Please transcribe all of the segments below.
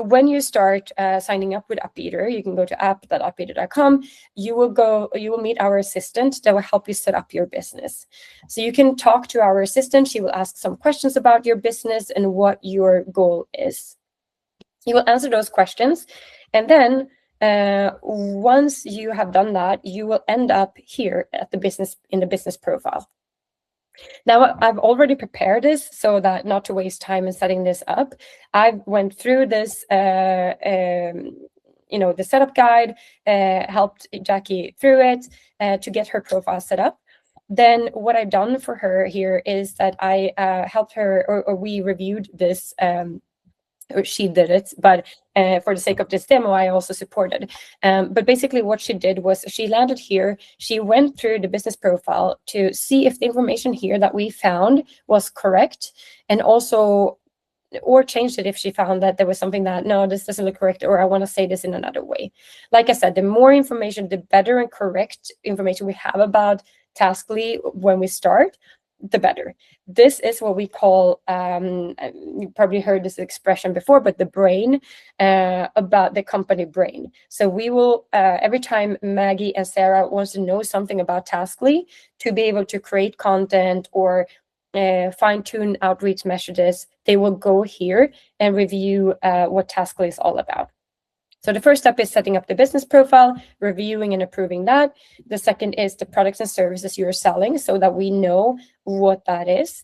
when you start signing up with Upbeater, you can go to app.upbeater.com. You will meet our assistant that will help you set up your business. So you can talk to our assistant. She will ask some questions about your business and what your goal is. You will answer those questions, and then once you have done that, you will end up here at the business, in the business profile. Now, I've already prepared this so that not to waste time in setting this up. I went through this, the setup guide, helped Jackie through it to get her profile set up. Then what I've done for her here is that I helped her, or we reviewed this, or she did it, but for the sake of this demo, I also supported. But basically what she did was she landed here. She went through the business profile to see if the information here that we found was correct, and also, or changed it if she found that there was something that, no, this doesn't look correct, or I want to say this in another way. Like I said, the more information, the better and correct information we have about Taskly when we start, the better. This is what we call, you probably heard this expression before, but the brain, about the company brain. So we will, every time Maggie and Sara wants to know something about Taskly, to be able to create content or fine-tune outreach messages, they will go here and review what Taskly is all about. So the first step is setting up the business profile, reviewing and approving that. The second is the products and services you're selling, so that we know what that is.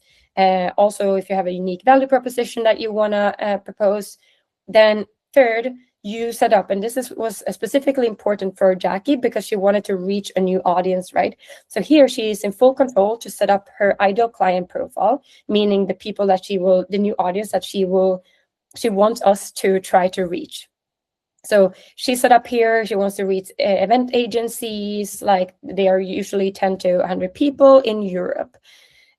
Also, if you have a unique value proposition that you want to propose. Then third, you set up, and this was specifically important for Jackie because she wanted to reach a new audience, right? So here she is in full control to set up her ideal client profile, meaning the people that the new audience that she wants us to try to reach. So she set up here, she wants to reach event agencies, like they are usually 10 to 100 people in Europe.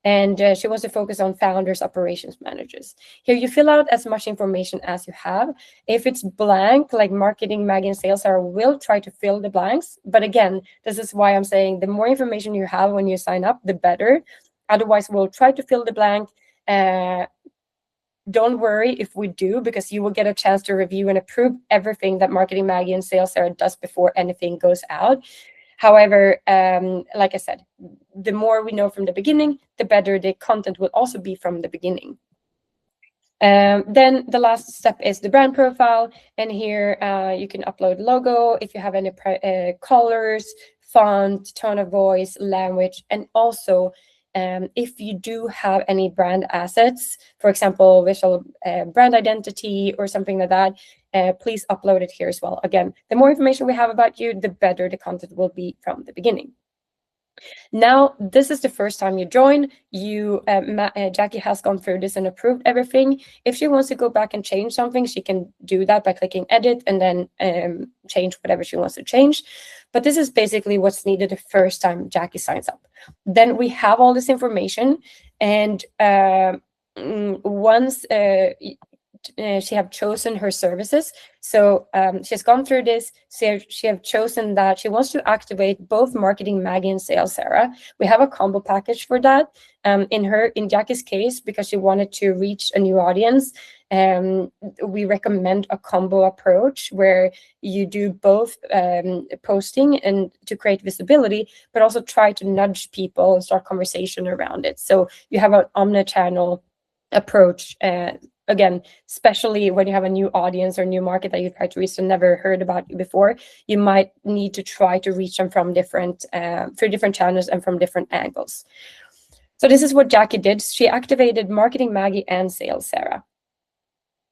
And she wants to focus on founders, operations managers. Here you fill out as much information as you have. If it's blank, like marketing, Maggie and Sara will try to fill the blanks. But again, this is why I'm saying the more information you have when you sign up, the better. Otherwise, we'll try to fill the blank. Don't worry if we do, because you will get a chance to review and approve everything that Marketing Maggie and Sara does before anything goes out. However, like I said, the more we know from the beginning, the better the content will also be from the beginning. Then the last step is the brand profile. And here you can upload logo if you have any colors, font, tone of voice, language, and also if you do have any brand assets, for example, visual brand identity or something like that, please upload it here as well. Again, the more information we have about you, the better the content will be from the beginning. Now, this is the first time you join. Jackie has gone through this and approved everything. If she wants to go back and change something, she can do that by clicking edit and then change whatever she wants to change. But this is basically what's needed the first time Jackie signs up. Then we have all this information, and once she have chosen her services, so she's gone through this, so she have chosen that she wants to activate both Marketing Maggie and Sara. We have a combo package for that. In Jackie's case, because she wanted to reach a new audience, we recommend a combo approach where you do both posting and to create visibility, but also try to nudge people and start conversation around it. So you have an omnichannel approach. Again, especially when you have a new audience or new market that you try to reach and never heard about you before, you might need to try to reach them from different through different channels and from different angles. So this is what Jackie did. She activated Marketing Maggie and Sara.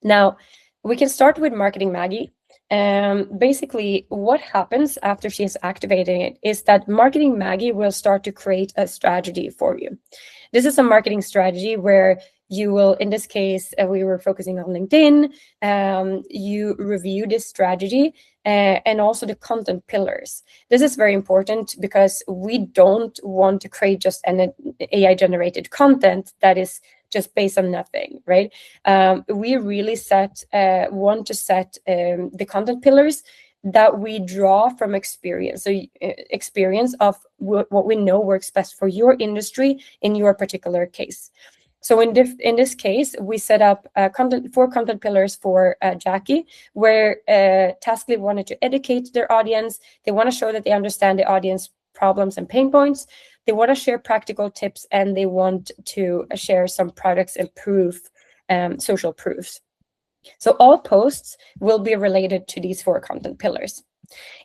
Now, we can start with Marketing Maggie. Basically, what happens after she is activating it is that Marketing Maggie will start to create a strategy for you. This is a marketing strategy where you will, in this case, we were focusing on LinkedIn. You review this strategy and also the content pillars. This is very important because we don't want to create just an AI-generated content that is just based on nothing, right? We really want to set the content pillars that we draw from experience. So experience of what we know works best for your industry in your particular case. So in this case, we set up 4 content pillars for Jackie, where Taskly wanted to educate their audience. They want to show that they understand the audience problems and pain points. They want to share practical tips, and they want to share some products and social proofs. So all posts will be related to these 4 content pillars.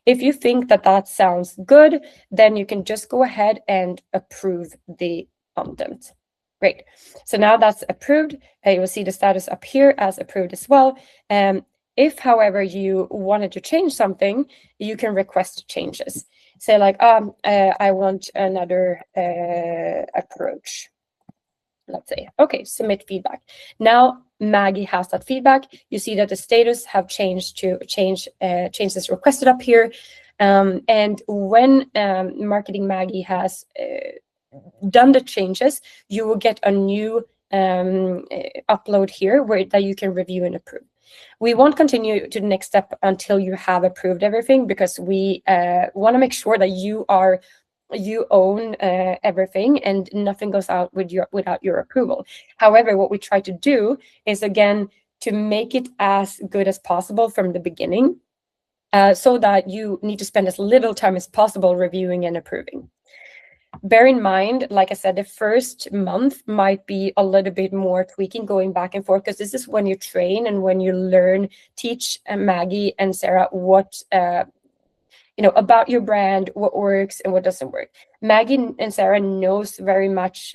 If you think that that sounds good, then you can just go ahead and approve the content. Great. So now that's approved. You will see the status up here as approved as well. If, however, you wanted to change something, you can request changes. Say like, I want another approach. Let's say, okay, submit feedback. Now Maggie has that feedback. You see that the status have changed to changes requested up here. And when Marketing Maggie has done the changes, you will get a new upload here that you can review and approve. We won't continue to the next step until you have approved everything, because we want to make sure that you own everything and nothing goes out without your approval. However, what we try to do is, again, to make it as good as possible from the beginning, so that you need to spend as little time as possible reviewing and approving. Bear in mind, like I said, the first month might be a little bit more tweaking, going back and forth, because this is when you train and when you teach Maggie and Sara what about your brand, what works and what doesn't work. Maggie and Sara knows very much,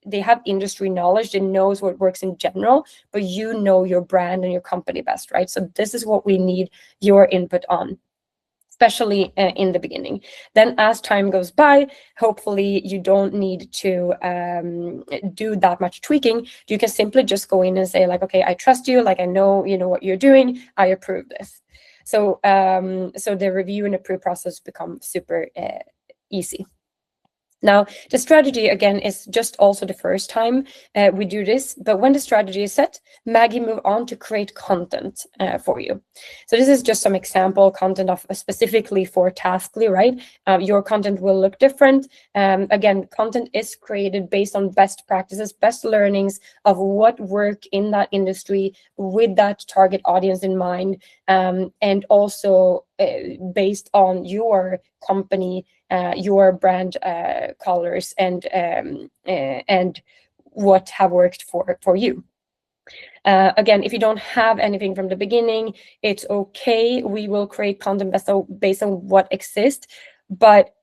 they have industry knowledge, they knows what works in general, but you know your brand and your company best, right? So this is what we need your input on, especially in the beginning. Then as time goes by, hopefully you don't need to do that much tweaking. You can simply just go in and say like, okay, I trust you, like I know what you're doing, I approve this. So the review and approve process become super easy. Now, the strategy, again, is just also the first time we do this, but when the strategy is set, Maggie move on to create content for you. So this is just some example content of specifically for Taskly, right? Your content will look different. Again, content is created based on best practices, best learnings of what work in that industry with that target audience in mind, and also based on your company, your brand colors, and what have worked for you. Again, if you don't have anything from the beginning, it's okay. We will create content based on what exists, but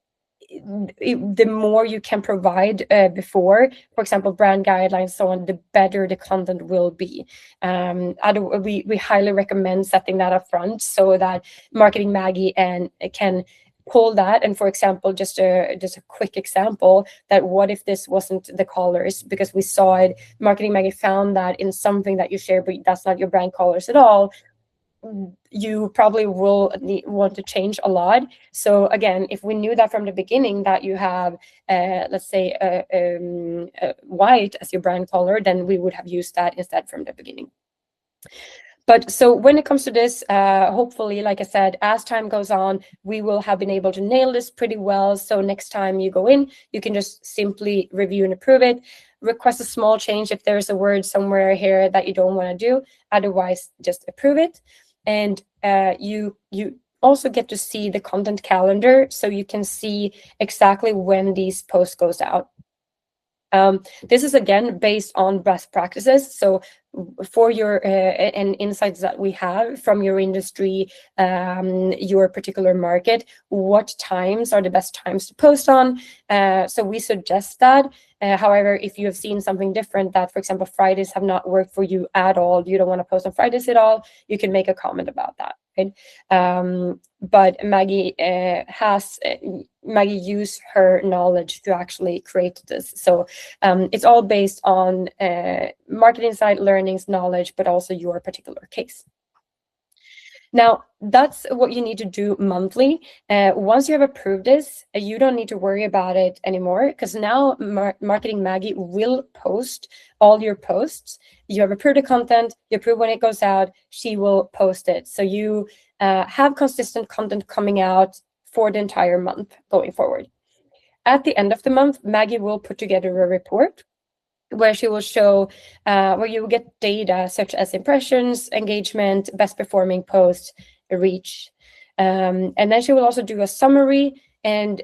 the more you can provide before, for example, brand guidelines, so on, the better the content will be. We highly recommend setting that up front so that Marketing Maggie can pull that. And for example, just a quick example, that what if this wasn't the colors, because we saw it, Marketing Maggie found that in something that you share, but that's not your brand colors at all, you probably will want to change a lot. So again, if we knew that from the beginning that you have, let's say, white as your brand color, then we would have used that instead from the beginning. But so when it comes to this, hopefully, like I said, as time goes on, we will have been able to nail this pretty well. So next time you go in, you can just simply review and approve it. Request a small change if there's a word somewhere here that you don't want to do. Otherwise, just approve it. And you also get to see the content calendar, so you can see exactly when these posts goes out. This is again based on best practices. So for your and insights that we have from your industry, your particular market, what times are the best times to post on? So we suggest that. However, if you have seen something different, that, for example, Fridays have not worked for you at all, you don't want to post on Fridays at all, you can make a comment about that. Right? But Maggie Maggie used her knowledge to actually create this. So it's all based on marketing side learnings, knowledge, but also your particular case. Now, that's what you need to do monthly. Once you have approved this, you don't need to worry about it anymore, because now Marketing Maggie will post all your posts. You have approved the content, you approve when it goes out, she will post it. So you have consistent content coming out for the entire month going forward. At the end of the month, Maggie will put together a report where she will show, where you will get data such as impressions, engagement, best performing posts, reach. And then she will also do a summary and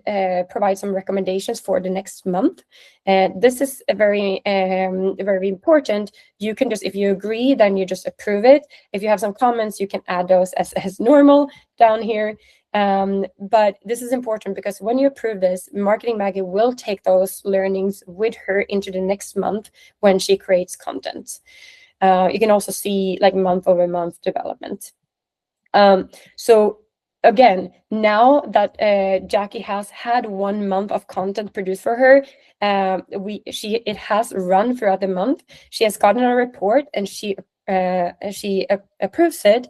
provide some recommendations for the next month. This is a very important. You can just, if you agree, then you just approve it. If you have some comments, you can add those as normal down here. But this is important because when you approve this, Marketing Maggie will take those learnings with her into the next month when she creates content. You can also see like month-over-month development. So again, now that Jackie has had 1 month of content produced for her, it has run throughout the month. She has gotten a report and she approves it.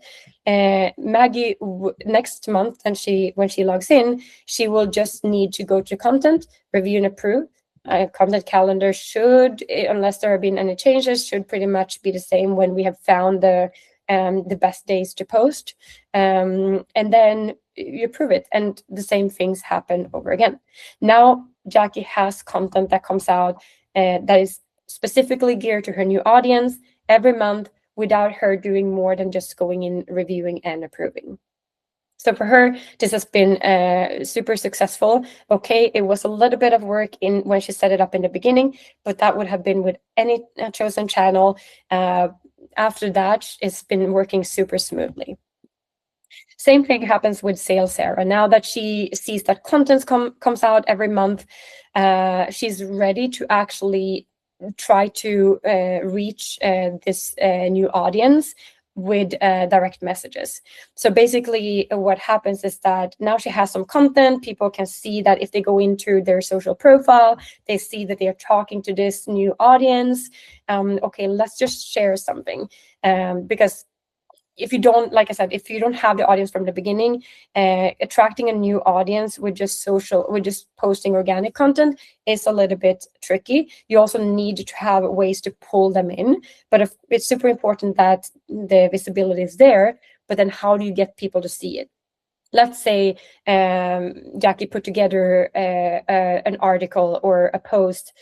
Maggie next month, and when she logs in, she will just need to go to content, review and approve. Content calendar should, unless there have been any changes, should pretty much be the same when we have found the best days to post, and then you approve it, and the same things happen over again. Now Jackie has content that comes out that is specifically geared to her new audience every month, without her doing more than just going in, reviewing and approving. So for her, this has been super successful. Okay, it was a little bit of work when she set it up in the beginning, but that would have been with any chosen channel. After that, it's been working super smoothly. Same thing happens with Sales Sara. Now that she sees that content comes out every month, she's ready to actually try to reach this new audience with direct messages. So basically what happens is that now she has some content. People can see that if they go into their social profile, they see that they are talking to this new audience. Okay, let's just share something, because if you don't, like I said, if you don't have the audience from the beginning, attracting a new audience with just posting organic content is a little bit tricky. You also need to have ways to pull them in, but it's super important that the visibility is there. But then how do you get people to see it? Let's say Jackie put together an article or a post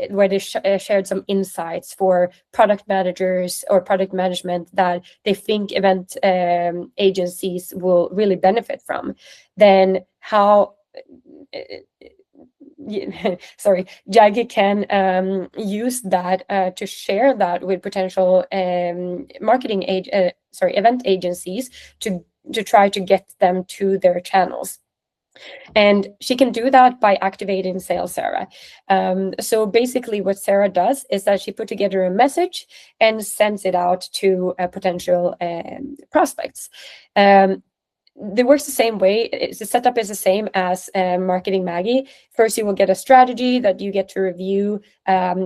where they shared some insights for product managers or product management that they think event agencies will really benefit from. Then how Jackie can use that to share that with potential event agencies to try to get them to their channels. And she can do that by activating Sales Sara. So basically what Sara does is that she put together a message and sends it out to potential prospects. It works the same way. The setup is the same as Marketing Maggie. First, you will get a strategy that you get to review.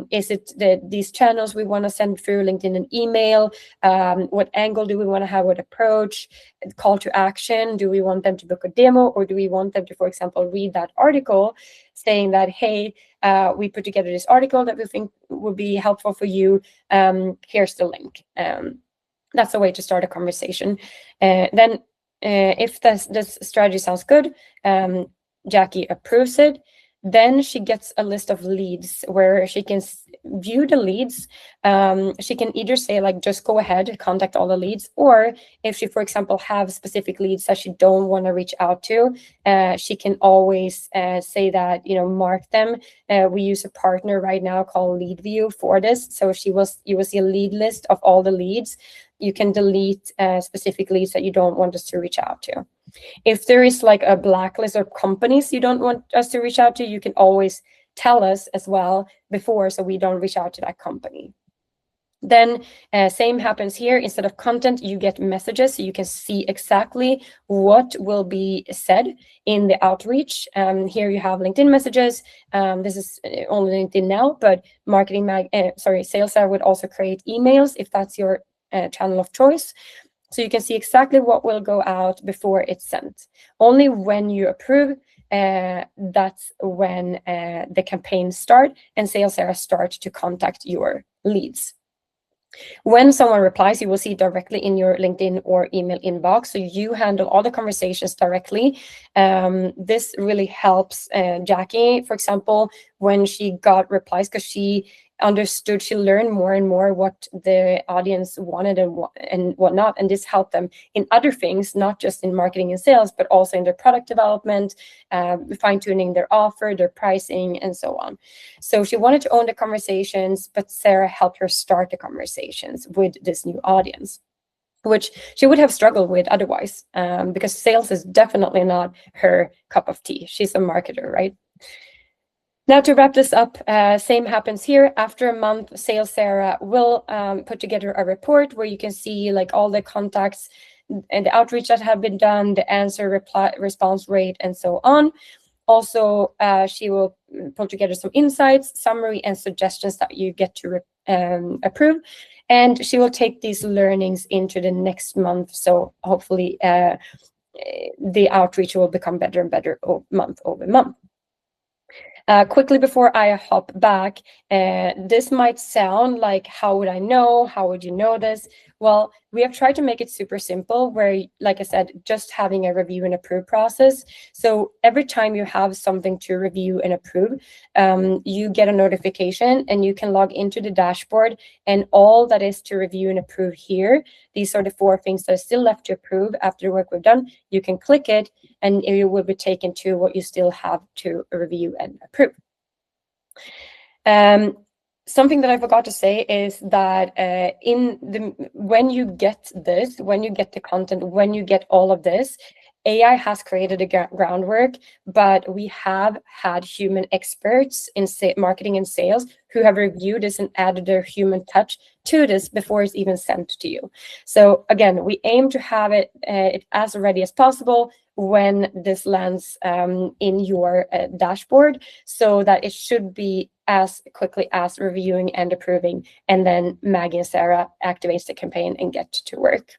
Is it these channels we want to send through LinkedIn and email? What angle do we want to have with approach? Call to action. Do we want them to book a demo, or do we want them to, for example, read that article saying that, hey, we put together this article that we think would be helpful for you. Here's the link. That's a way to start a conversation. Then if this strategy sounds good, Jackie approves it. Then she gets a list of leads where she can view the leads. She can either say, like, just go ahead, contact all the leads, or if she, for example, have specific leads that she don't want to reach out to, she can always say that, mark them. We use a partner right now called LeadView for this. So you will see a lead list of all the leads. You can delete specific leads that you don't want us to reach out to. If there is like a blacklist of companies you don't want us to reach out to, you can always tell us as well before, so we don't reach out to that company. Then same happens here. Instead of content, you get messages, so you can see exactly what will be said in the outreach. Here you have LinkedIn messages. This is only LinkedIn now, but Sales Sara would also create emails if that's your channel of choice. So you can see exactly what will go out before it's sent. Only when you approve, that's when the campaigns start and Sales Sara starts to contact your leads. When someone replies, you will see directly in your LinkedIn or email inbox. So you handle all the conversations directly. This really helps Jackie, for example, when she got replies, because she understood, she learned more and more what the audience wanted and whatnot, and this helped them in other things, not just in marketing and sales, but also in their product development, fine-tuning their offer, their pricing, and so on. So she wanted to own the conversations, but Sara helped her start the conversations with this new audience, which she would have struggled with otherwise, because sales is definitely not her cup of tea. She's a marketer, right? Now, to wrap this up, same happens here. After a month, Sales Sara will put together a report where you can see like all the contacts and the outreach that have been done, the answer response rate, and so on. Also, she will pull together some insights, summary, and suggestions that you get to approve. And she will take these learnings into the next month. So hopefully the outreach will become better and better month over month. Quickly before I hop back, this might sound like, how would I know? How would you know this? Well, we have tried to make it super simple where, like I said, just having a review and approve process. So every time you have something to review and approve, you get a notification and you can log into the dashboard, and all that is to review and approve here, these are the 4 things that are still left to approve after the work we've done. You can click it and you will be taken to what you still have to review and approve. Something that I forgot to say is that when you get the content, when you get all of this, AI has created a groundwork, but we have had human experts in marketing and sales who have reviewed this and added their human touch to this before it's even sent to you. So again, we aim to have it as ready as possible when this lands in your dashboard, so that it should be as quickly as reviewing and approving, and then Maggie and Sara activates the campaign and get to work.